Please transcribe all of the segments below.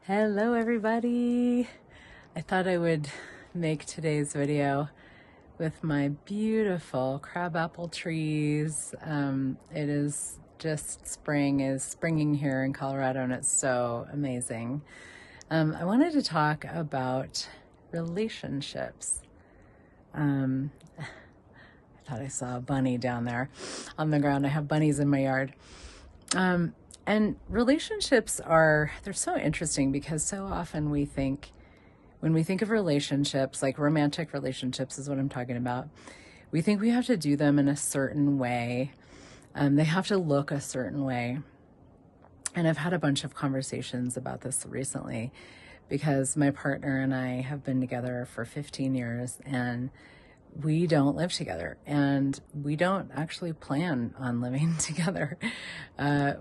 Hello everybody! I thought I would make today's video with my beautiful crabapple trees. It is just springing here in Colorado, and it's so amazing. I wanted to talk about relationships. I thought I saw a bunny down there on the ground. I have bunnies in my yard. And relationships they're so interesting because so often when we think of relationships, like romantic relationships is what I'm talking about, we think we have to do them in a certain way. They have to look a certain way. And I've had a bunch of conversations about this recently because my partner and I have been together for 15 years and we don't live together, and we don't actually plan on living together.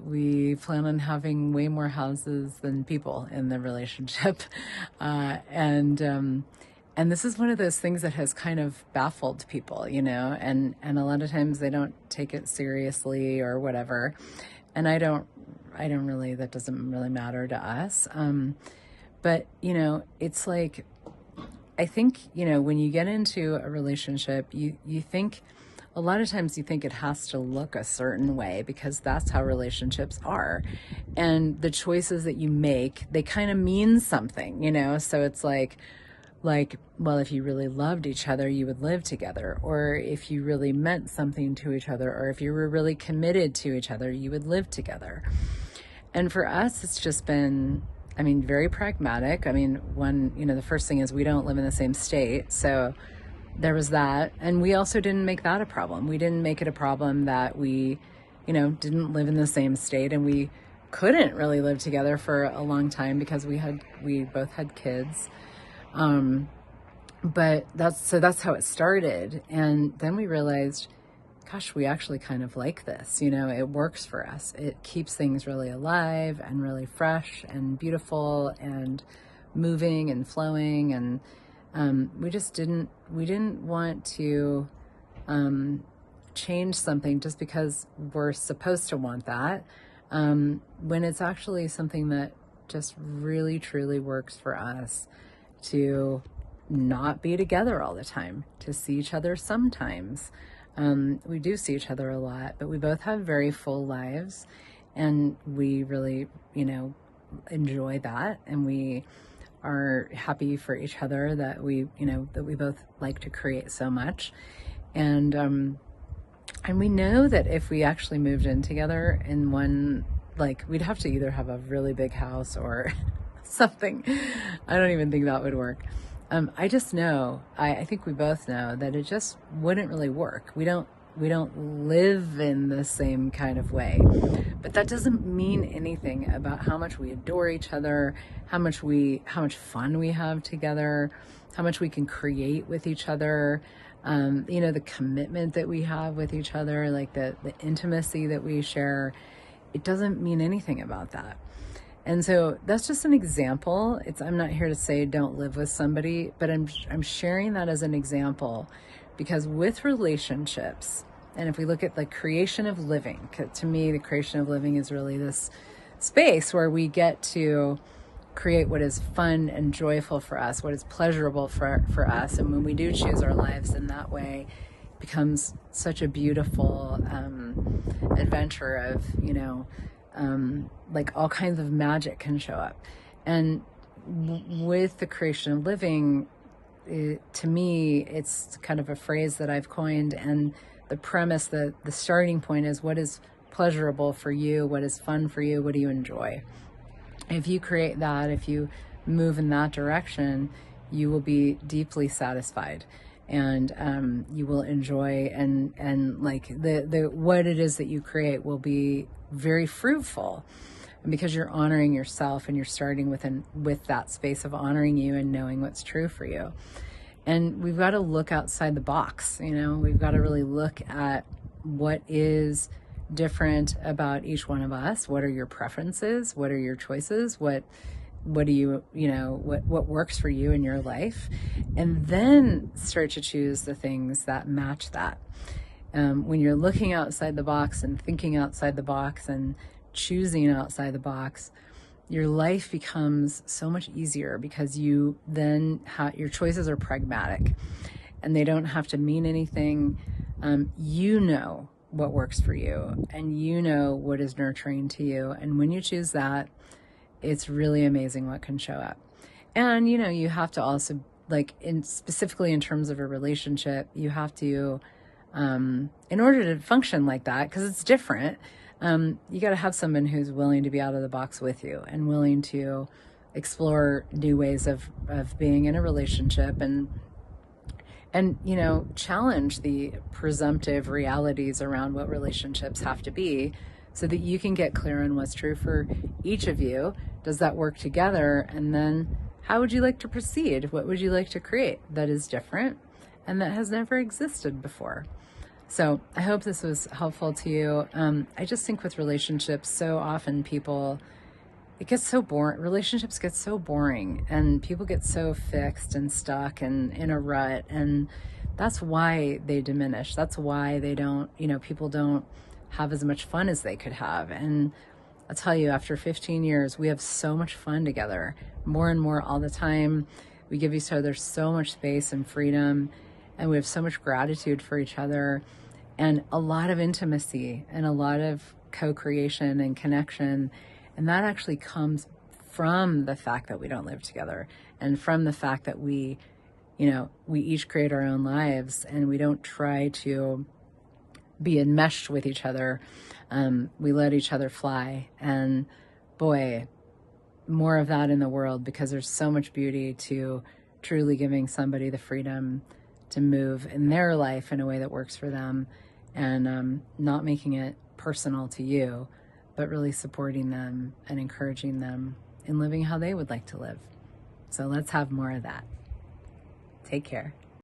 We plan on having way more houses than people in the relationship. And this is one of those things that has kind of baffled people, and a lot of times they don't take it seriously or whatever. And I don't really, that doesn't really matter to us. But it's like, I think, when you get into a relationship, you think, a lot of times you think it has to look a certain way because that's how relationships are. And the choices that you make, they kind of mean something, so it's like, well, if you really loved each other, you would live together. Or if you really meant something to each other, or if you were really committed to each other, you would live together. And for us, it's just been, very pragmatic. The first thing is we don't live in the same state. So there was that. And we also didn't make that a problem. We didn't make it a problem that we, didn't live in the same state, and we couldn't really live together for a long time because we both had kids. But that's how it started. And then we realized, gosh, we actually kind of like this, it works for us. It keeps things really alive and really fresh and beautiful and moving and flowing. And we didn't want to change something just because we're supposed to want that, when it's actually something that just really, truly works for us to not be together all the time, to see each other sometimes. We do see each other a lot, but we both have very full lives, and we really, enjoy that. And we are happy for each other that we both like to create so much. And we know that if we actually moved in together in one, we'd have to either have a really big house or something. I don't even think that would work. I just know, I think we both know that it just wouldn't really work. We don't live in the same kind of way, but that doesn't mean anything about how much we adore each other, how much fun we have together, how much we can create with each other, the commitment that we have with each other, like the intimacy that we share. It doesn't mean anything about that. And so that's just an example. I'm not here to say don't live with somebody, but I'm sharing that as an example because with relationships, and if we look at the creation of living, to me, the creation of living is really this space where we get to create what is fun and joyful for us, what is pleasurable for us. And when we do choose our lives in that way, it becomes such a beautiful adventure of, all kinds of magic can show up. And with the creation of living, to me, it's kind of a phrase that I've coined. And the premise, the starting point is, what is pleasurable for you? What is fun for you? What do you enjoy? If you create that, if you move in that direction, you will be deeply satisfied. And you will enjoy and the what it is that you create will be very fruitful, because you're honoring yourself and you're starting with that space of honoring you and knowing what's true for you. And we've got to look outside the box. We've got to really look at what is different about each one of us. What are your preferences? What are your choices? What do you, what works for you in your life? And then start to choose the things that match that. When you're looking outside the box and thinking outside the box and choosing outside the box, your life becomes so much easier because you then your choices are pragmatic and they don't have to mean anything. You know what works for you, and you know what is nurturing to you. And when you choose that, it's really amazing what can show up. And, you know, you have to also, like, specifically in terms of a relationship, you have to, in order to function like that, because it's different, you got to have someone who's willing to be out of the box with you and willing to explore new ways of being in a relationship, and you know, challenge the presumptive realities around what relationships have to be, so that you can get clear on what's true for each of you. Does that work together? And then how would you like to proceed? What would you like to create that is different and that has never existed before? So I hope this was helpful to you. I just think with relationships, so often it gets so boring. Relationships get so boring and people get so fixed and stuck and in a rut. And that's why they diminish. That's why they don't, you know, people don't have as much fun as they could have. And I'll tell you, after 15 years, we have so much fun together, more and more all the time. We give each other so much space and freedom, and we have so much gratitude for each other, and a lot of intimacy and a lot of co-creation and connection. And that actually comes from the fact that we don't live together, and from the fact that we each create our own lives and we don't try to be enmeshed with each other. We let each other fly. And boy, more of that in the world, because there's so much beauty to truly giving somebody the freedom to move in their life in a way that works for them, and not making it personal to you, but really supporting them and encouraging them in living how they would like to live. So let's have more of that. Take care.